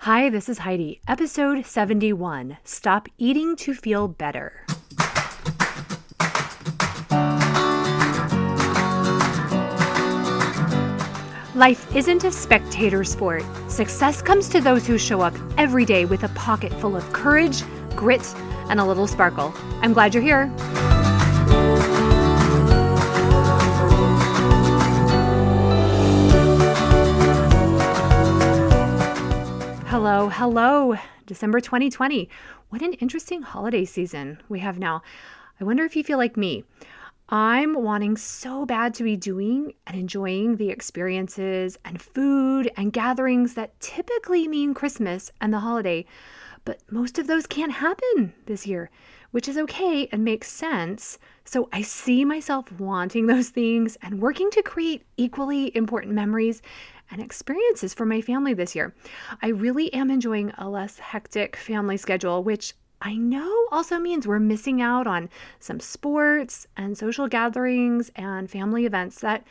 Hi, this is Heidi, episode 71, Stop Eating to Feel Better. Life isn't a spectator sport. Success comes to those who show up every day with a pocket full of courage, grit, and a little sparkle. I'm glad you're here. Hello, December 2020. What an interesting holiday season we have now. I wonder if you feel like me. I'm wanting so bad to be doing and enjoying the experiences and food and gatherings that typically mean Christmas and the holiday, but most of those can't happen this year, which is okay and makes sense. So I see myself wanting those things and working to create equally important memories and experiences for my family this year. I really am enjoying a less hectic family schedule, which I know also means we're missing out on some sports and social gatherings and family events that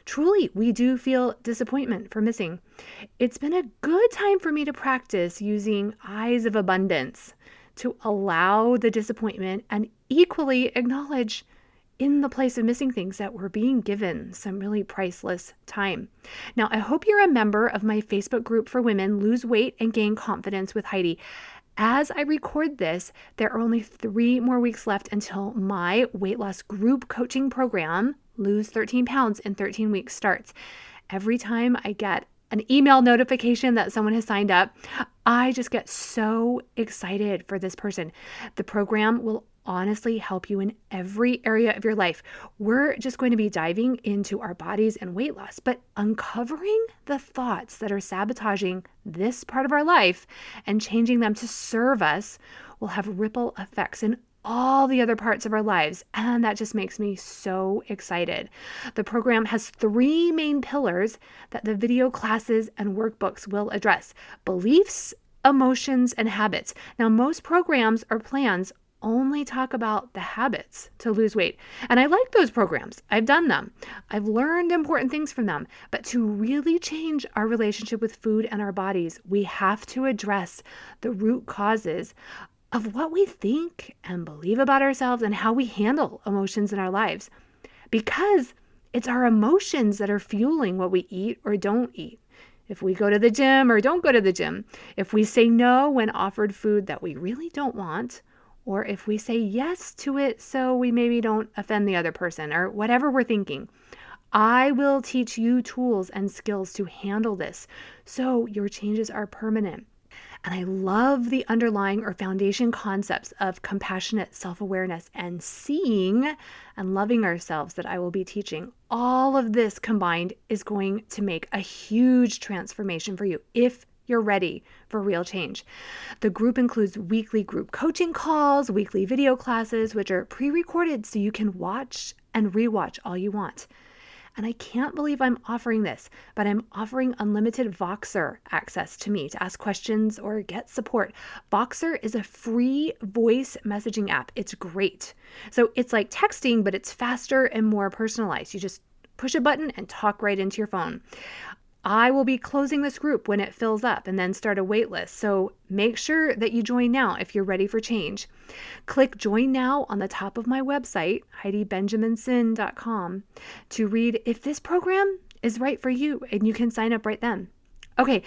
truly we do feel disappointment for missing. It's been a good time for me to practice using eyes of abundance to allow the disappointment and equally acknowledge in the place of missing things that we're being given some really priceless time. Now, I hope you're a member of my Facebook group for women, Lose Weight and Gain Confidence with Heidi. As I record this, there are only 3 more weeks left until my weight loss group coaching program, Lose 13 Pounds in 13 Weeks, starts. Every time I get an email notification that someone has signed up, I just get so excited for this person. The program will honestly help you in every area of your life. We're just going to be diving into our bodies and weight loss, but uncovering the thoughts that are sabotaging this part of our life and changing them to serve us will have ripple effects in all the other parts of our lives. And that just makes me so excited. The program has 3 main pillars that the video classes and workbooks will address: beliefs, emotions, and habits. Now, most programs or plans only talk about the habits to lose weight. And I like those programs. I've done them. I've learned important things from them. But to really change our relationship with food and our bodies, we have to address the root causes of what we think and believe about ourselves and how we handle emotions in our lives. Because it's our emotions that are fueling what we eat or don't eat. If we go to the gym or don't go to the gym, if we say no when offered food that we really don't want, or if we say yes to it so we maybe don't offend the other person, or whatever we're thinking. I will teach you tools and skills to handle this so your changes are permanent. And I love the underlying or foundation concepts of compassionate self-awareness and seeing and loving ourselves that I will be teaching. All of this combined is going to make a huge transformation for you if you're ready for real change. The group includes weekly group coaching calls, weekly video classes, which are pre-recorded so you can watch and rewatch all you want. And I can't believe I'm offering this, but I'm offering unlimited Voxer access to me to ask questions or get support. Voxer is a free voice messaging app. It's great. So it's like texting, but it's faster and more personalized. You just push a button and talk right into your phone. I will be closing this group when it fills up and then start a wait list. So make sure that you join now if you're ready for change. Click join now on the top of my website, HeidiBenjaminson.com, to read if this program is right for you, and you can sign up right then. Okay,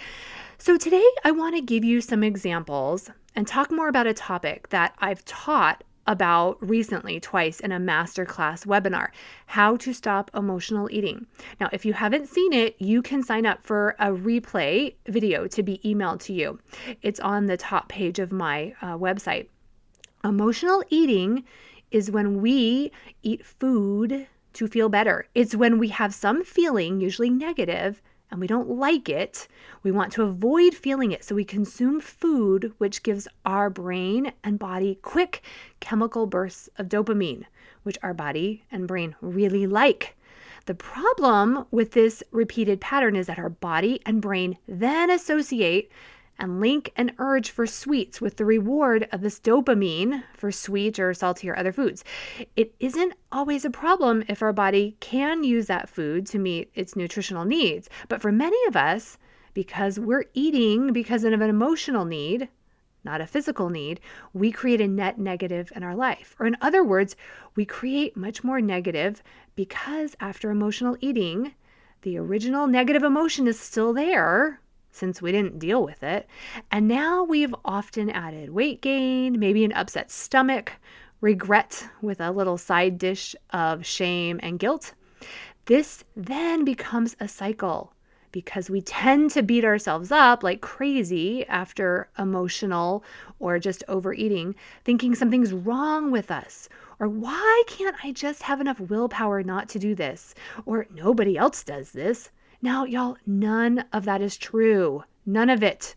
so today I want to give you some examples and talk more about a topic that I've taught about recently twice in a masterclass webinar, how to stop emotional eating. Now, if you haven't seen it, you can sign up for a replay video to be emailed to you. It's on the top page of my website. Emotional eating is when we eat food to feel better. It's when we have some feeling, usually negative, and we don't like it. We want to avoid feeling it, so we consume food, which gives our brain and body quick chemical bursts of dopamine, which our body and brain really like. The problem with this repeated pattern is that our body and brain then associate and link an urge for sweets with the reward of this dopamine for sweet or salty or other foods. It isn't always a problem if our body can use that food to meet its nutritional needs, but for many of us, because we're eating because of an emotional need, not a physical need, we create a net negative in our life. Or in other words, we create much more negative because after emotional eating, the original negative emotion is still there since we didn't deal with it. And now we've often added weight gain, maybe an upset stomach, regret with a little side dish of shame and guilt. This then becomes a cycle because we tend to beat ourselves up like crazy after emotional or just overeating, thinking something's wrong with us. Or why can't I just have enough willpower not to do this? Or nobody else does this. Now, y'all, none of that is true. None of it.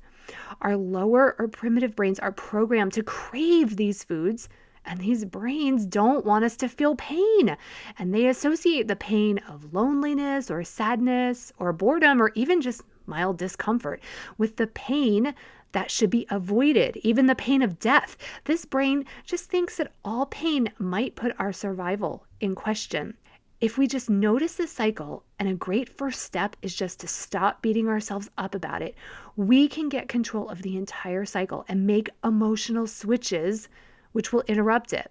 Our lower or primitive brains are programmed to crave these foods, and these brains don't want us to feel pain. And they associate the pain of loneliness or sadness or boredom or even just mild discomfort with the pain that should be avoided, even the pain of death. This brain just thinks that all pain might put our survival in question. If we just notice this cycle, and a great first step is just to stop beating ourselves up about it, we can get control of the entire cycle and make emotional switches which will interrupt it.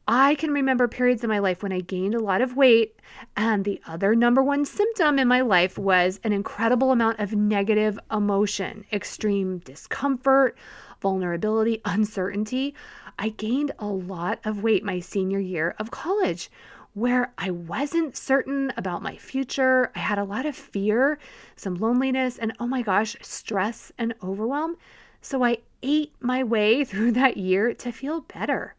I can remember periods in my life when I gained a lot of weight, and the other number one symptom in my life was an incredible amount of negative emotion, extreme discomfort, vulnerability, uncertainty. I gained a lot of weight my senior year of college, where I wasn't certain about my future. I had a lot of fear, some loneliness, and oh my gosh, stress and overwhelm. So I ate my way through that year to feel better.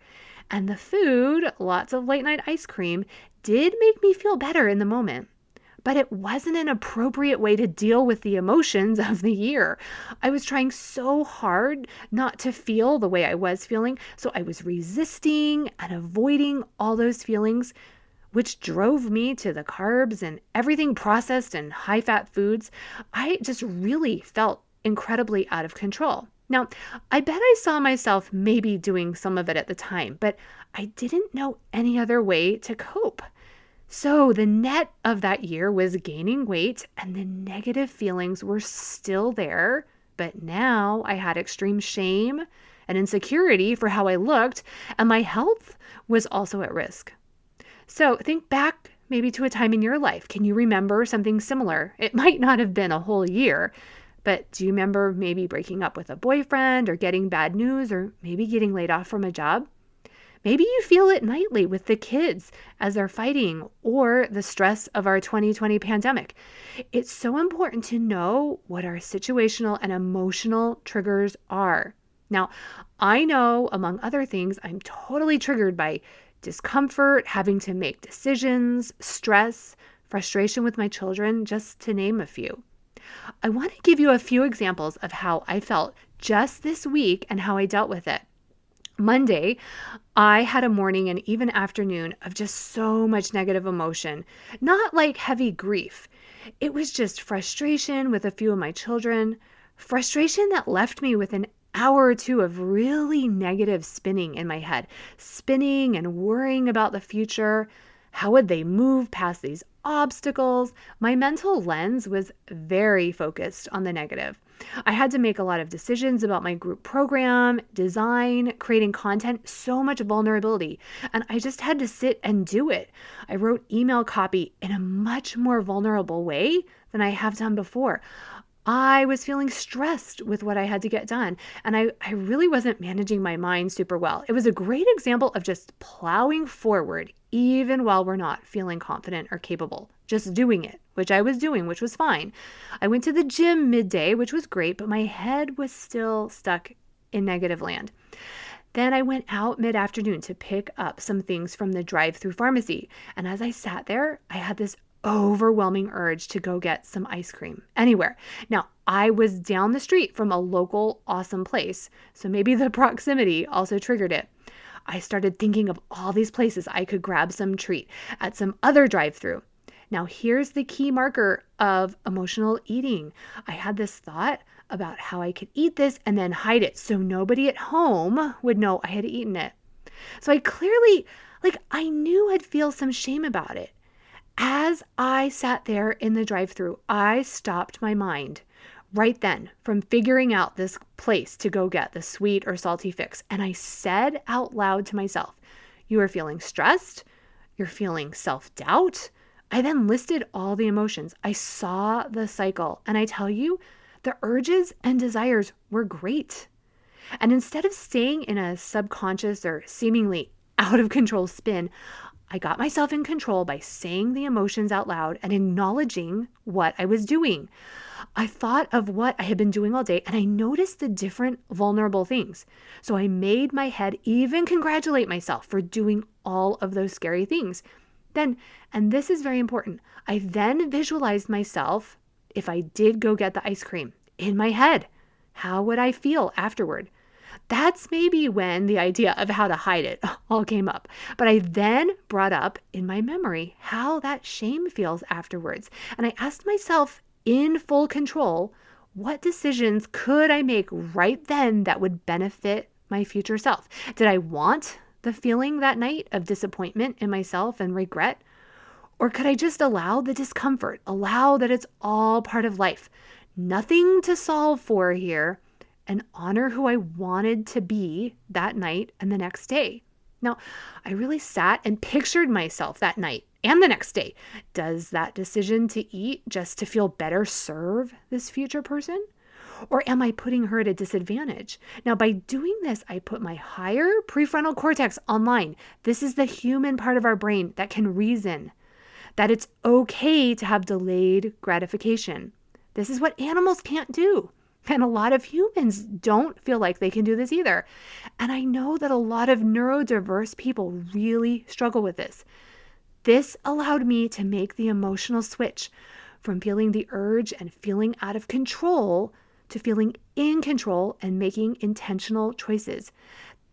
And the food, lots of late night ice cream, did make me feel better in the moment. But it wasn't an appropriate way to deal with the emotions of the year. I was trying so hard not to feel the way I was feeling. So I was resisting and avoiding all those feelings, which drove me to the carbs and everything processed and high-fat foods. I just really felt incredibly out of control. Now, I bet I saw myself maybe doing some of it at the time, but I didn't know any other way to cope. So the net of that year was gaining weight, and the negative feelings were still there, but now I had extreme shame and insecurity for how I looked, and my health was also at risk. So think back maybe to a time in your life. Can you remember something similar? It might not have been a whole year, but do you remember maybe breaking up with a boyfriend or getting bad news or maybe getting laid off from a job? Maybe you feel it nightly with the kids as they're fighting or the stress of our 2020 pandemic. It's so important to know what our situational and emotional triggers are. Now, I know, among other things, I'm totally triggered by discomfort, having to make decisions, stress, frustration with my children, just to name a few. I want to give you a few examples of how I felt just this week and how I dealt with it. Monday, I had a morning and even afternoon of just so much negative emotion, not like heavy grief. It was just frustration with a few of my children, frustration that left me with an hour or two of really negative spinning in my head, spinning and worrying about the future. How would they move past these obstacles? My mental lens was very focused on the negative. I had to make a lot of decisions about my group program, design, creating content, so much vulnerability. And I just had to sit and do it. I wrote email copy in a much more vulnerable way than I have done before. I was feeling stressed with what I had to get done, and I really wasn't managing my mind super well. It was a great example of just plowing forward, even while we're not feeling confident or capable, just doing it, which I was doing, which was fine. I went to the gym midday, which was great, but my head was still stuck in negative land. Then I went out mid-afternoon to pick up some things from the drive-through pharmacy, and as I sat there, I had this overwhelming urge to go get some ice cream anywhere. Now, I was down the street from a local awesome place, so maybe the proximity also triggered it. I started thinking of all these places I could grab some treat at some other drive-through. Now, here's the key marker of emotional eating. I had this thought about how I could eat this and then hide it so nobody at home would know I had eaten it. So I clearly, I knew I'd feel some shame about it. As I sat there in the drive-thru, I stopped my mind, right then from figuring out this place to go get the sweet or salty fix. And I said out loud to myself, you are feeling stressed. You're feeling self-doubt. I then listed all the emotions. I saw the cycle. And I tell you, the urges and desires were great. And instead of staying in a subconscious or seemingly out of control spin, I got myself in control by saying the emotions out loud and acknowledging what I was doing. I thought of what I had been doing all day and I noticed the different vulnerable things. So I made my head even congratulate myself for doing all of those scary things. Then, and this is very important, I then visualized myself, if I did go get the ice cream, in my head. How would I feel afterward? That's maybe when the idea of how to hide it all came up. But I then brought up in my memory how that shame feels afterwards. And I asked myself in full control, what decisions could I make right then that would benefit my future self? Did I want the feeling that night of disappointment in myself and regret? Or could I just allow the discomfort, allow that it's all part of life? Nothing to solve for here, and honor who I wanted to be that night and the next day. Now, I really sat and pictured myself that night and the next day. Does that decision to eat just to feel better serve this future person? Or am I putting her at a disadvantage? Now, by doing this, I put my higher prefrontal cortex online. This is the human part of our brain that can reason, that it's okay to have delayed gratification. This is what animals can't do. And a lot of humans don't feel like they can do this either. And I know that a lot of neurodiverse people really struggle with this. This allowed me to make the emotional switch from feeling the urge and feeling out of control to feeling in control and making intentional choices.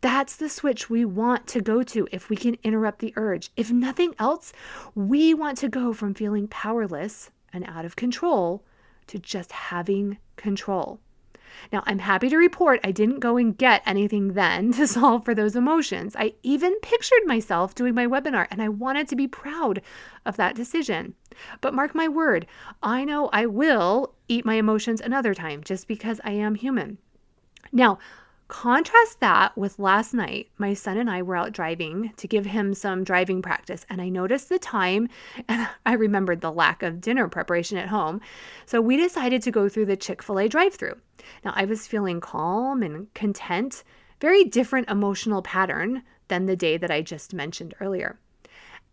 That's the switch we want to go to if we can interrupt the urge. If nothing else, we want to go from feeling powerless and out of control to just having control. Now, I'm happy to report I didn't go and get anything then to solve for those emotions. I even pictured myself doing my webinar and I wanted to be proud of that decision. But mark my word, I know I will eat my emotions another time just because I am human. Now, contrast that with last night. My son and I were out driving to give him some driving practice, and I noticed the time and I remembered the lack of dinner preparation at home. So we decided to go through the Chick-fil-A drive-thru. Now, I was feeling calm and content, very different emotional pattern than the day that I just mentioned earlier.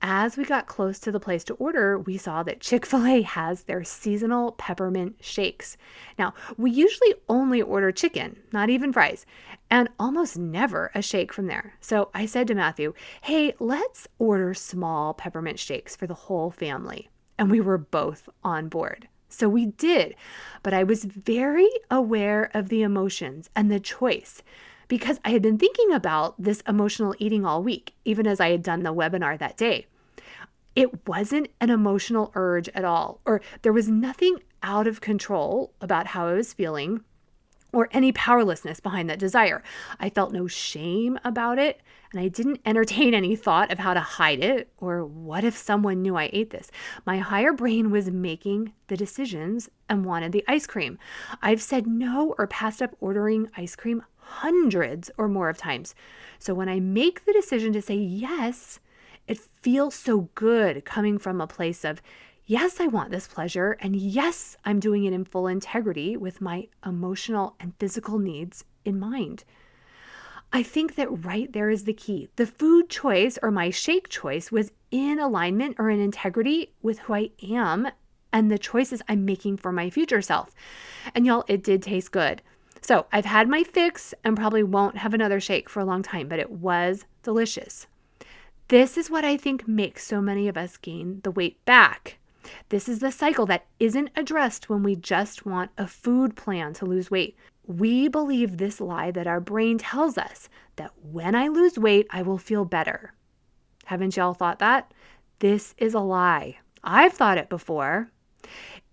As we got close to the place to order, we saw that Chick-fil-A has their seasonal peppermint shakes. Now, we usually only order chicken, not even fries, and almost never a shake from there. So I said to Matthew, hey, let's order small peppermint shakes for the whole family. And we were both on board. So we did, but I was very aware of the emotions and the choice, because I had been thinking about this emotional eating all week, even as I had done the webinar that day. It wasn't an emotional urge at all, or there was nothing out of control about how I was feeling or any powerlessness behind that desire. I felt no shame about it, and I didn't entertain any thought of how to hide it or what if someone knew I ate this. My higher brain was making the decisions and wanted the ice cream. I've said no or passed up ordering ice cream hundreds or more of times. So when I make the decision to say yes, it feels so good coming from a place of, yes, I want this pleasure, and yes, I'm doing it in full integrity with my emotional and physical needs in mind. I think that right there is the key. The food choice or my shake choice was in alignment or in integrity with who I am and the choices I'm making for my future self. And y'all, it did taste good. So I've had my fix and probably won't have another shake for a long time, but it was delicious. This is what I think makes so many of us gain the weight back. This is the cycle that isn't addressed when we just want a food plan to lose weight. We believe this lie that our brain tells us that when I lose weight, I will feel better. Haven't y'all thought that? This is a lie. I've thought it before.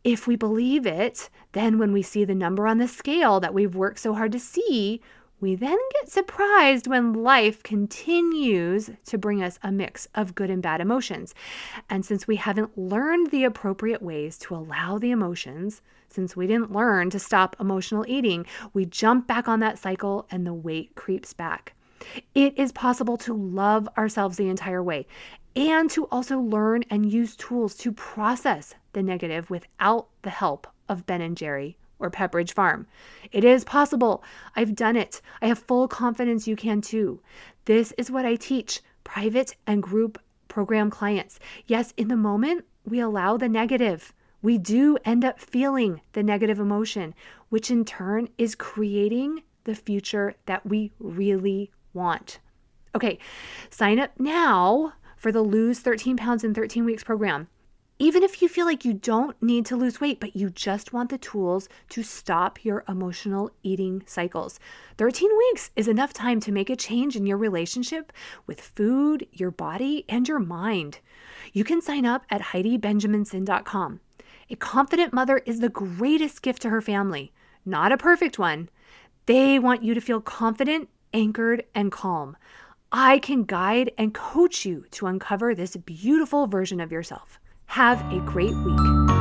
If we believe it, then when we see the number on the scale that we've worked so hard to see, we then get surprised when life continues to bring us a mix of good and bad emotions. And since we haven't learned the appropriate ways to allow the emotions, Since we didn't learn to stop emotional eating, we jump back on that cycle and the weight creeps back. It is possible to love ourselves the entire way and to also learn and use tools to process the negative without the help of Ben and Jerry or Pepperidge Farm. It is possible. I've done it. I have full confidence you can too. This is what I teach private and group program clients. Yes, in the moment, we allow the negative. We do end up feeling the negative emotion, which in turn is creating the future that we really want. Okay, sign up now for the Lose 13 Pounds in 13 Weeks program. Even if you feel like you don't need to lose weight, but you just want the tools to stop your emotional eating cycles, 13 weeks is enough time to make a change in your relationship with food, your body, and your mind. You can sign up at HeidiBenjaminson.com. A confident mother is the greatest gift to her family, not a perfect one. They want you to feel confident, anchored, and calm. I can guide and coach you to uncover this beautiful version of yourself. Have a great week.